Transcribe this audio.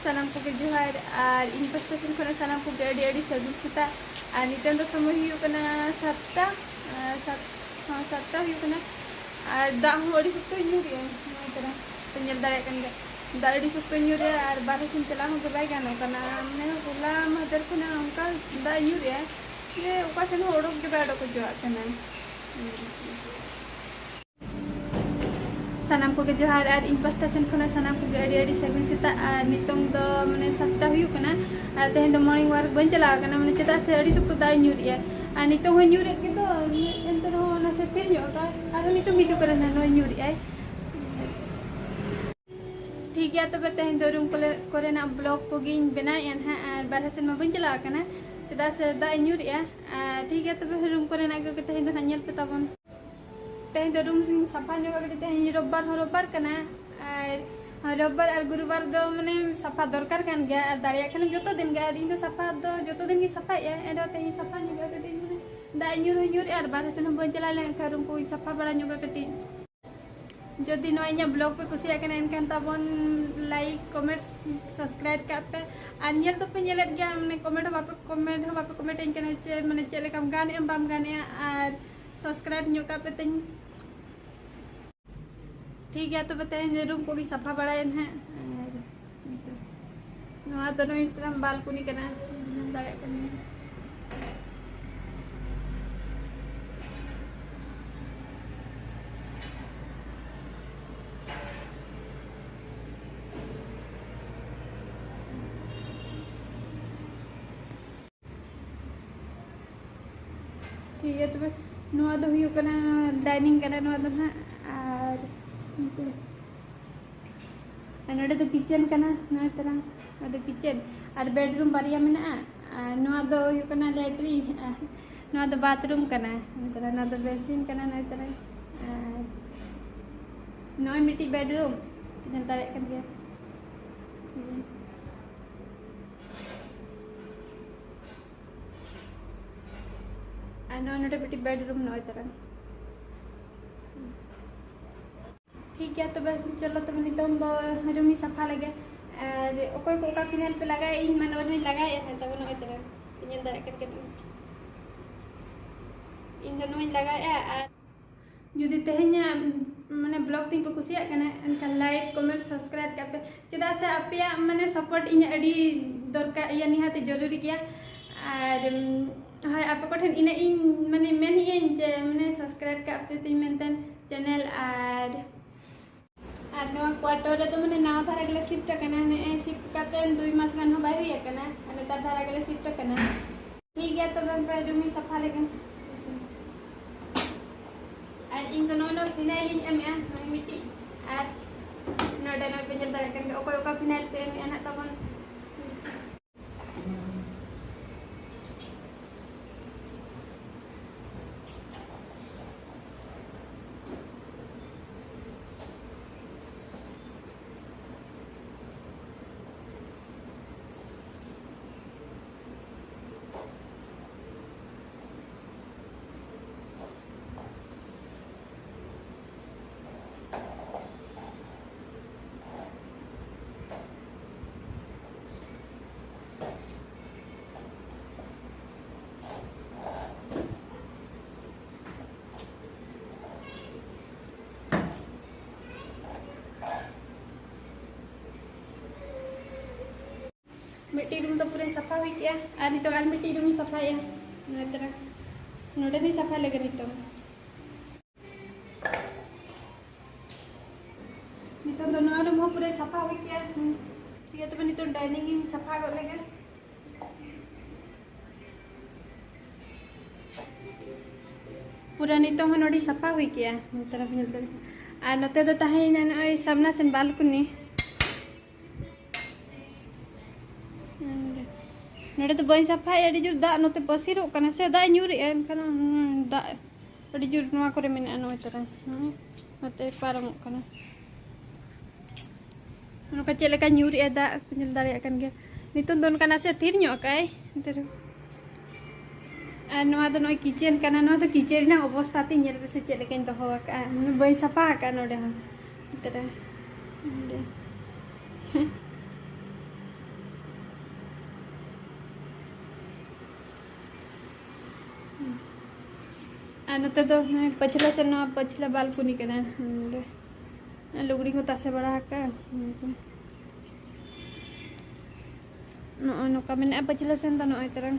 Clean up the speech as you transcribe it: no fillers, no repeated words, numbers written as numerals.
sanam ko ke johar ar investigation khona sanam ko adi adi sagu kita ar nitan do समय hu kana satta hu kana ar da hori ko nyuri tara penyel dare kan da adi ko nyuri ar bare sin chala hu ke bai gano kana ne gula mother ko na onka da nyuri ye uka sen odok ke bado ko jo kana sanam ko ke johar ar investigation khona sanam ko adi adi sagu kita nitong do mane satta hu kana ar tehen do morning work ban chala kana mane cheta se adi suk da nyuri ar nitong ho nyuri ke do entero na se tir yo ka ar nitong bijo kana no nyuri ai ठीक है तो बताएं दो room करे ना blog को गिन बनाए हैं और बाहर से मैं बन चला करना चदा से दा न्यूर या ठीक है तो रूम करे ना को कहते हैं तो हनियल पे तब तें तो रूम सफा जो कहते हैं रब्बार करना और रब्बार और गुरुवार दो मैंने सफा दरकार kan गया दारिया kan joto दिन गया दिन तो सफा दो joto दिन की सफा या एडो तें सफा जो कहते हैं दा न्यूर और बाहर से बन चला ले रूम को सफा बड़ा जो कहते जदि नया ब्लॉग पे कुछ एनकान तबन लाइक कमेंट सब्सक्राइब करते और नेल तो पे नेलत गया माने कमेंट बापे कमेंट इनकने चे माने चले कम गाने बाम गाने और सब्सक्राइब न्यू करते तिन ठीक है तो बताएं रूम को भी सफा बड़ाए हैं नवा तो नहीं तरह बालकनी करना दाया करने ठीक है तो नवा दो हुई करना डाइनिंग करना नवा दो ना और नोडे तो किचन करना नवा तरह नवा तो किचन और बेडरूम बारिया में ना नवा दो हुई करना लेटरिन नवा तो बाथरूम करना तरह नवा तो बेसिन करना नवा तरह नवा मिट्टी बेडरूम जनता कर दिया नोटे बेटी बेडरूम नौ तरह ठीक है तो बस चलो तो नितम दो रूम सफा लगे और ओको को का फिनाल पे लगाए इन मन नहीं लगाए है तब नौ तरह इन दर करके इन दोनों में लगाए और जुदी तेहnya माने ब्लॉग तीन पे कुसिया कना एनका लाइक कमेंट सब्सक्राइब करते चदा से आपया माने सपोर्ट इन अडी दरकार या निहाती जरूरी गया और हाय आप को ठन इन माने मेन इन जे माने सब्सक्राइब करते तीन मेंटेन चैनल और नवा क्वार्टर तो माने नाव धारा गले शिफ्ट करना ने शिफ्ट करते 2 मास गान हो बाहर या करना अने तार धारा गले शिफ्ट करना ठीक है तो मैं रूम सफा लेके और इन दोनों फिनाइल इन एम मिट्टी और नोडे नो पे जल धारा करके ओको ओको फिनाइल पे एम ना तबन मिट्टी रूम तो पूरे सफा हुई क्या और नितो आल मिट्टी रूम सफा या तरह नोडे भी सफा लगे नितो दोनों रूम पूरे सफा हुई क्या ठीक है तो नितो डाइनिंग सफा कर लेगे पूरा नितो नोडी सफा हुई क्या तरफ मिलते और नते तो ताहे नय सामना सेन बालकनी नोडे तो बई सफा अड़ी जोर दा नोते पसीरो कना से दा न्यूर एनकना दा अड़ी जोर नवा करे मेना नय तरह नोते पारम कना नोका चलेका न्यूर दा पेल दारे kan ge नितन दोन कना से तीर न्यो काय तेरे नवा तो नय किचन कना नवा तो किचन ना अवस्था ती नेल से चलेका तो हो का बई सफा का नोडे हम तेरे नोते तो पछला से ना पछला बालकनी के ना लुगड़ी को तासे बड़ा का नो नो का मैंने पछला से तो नो तरह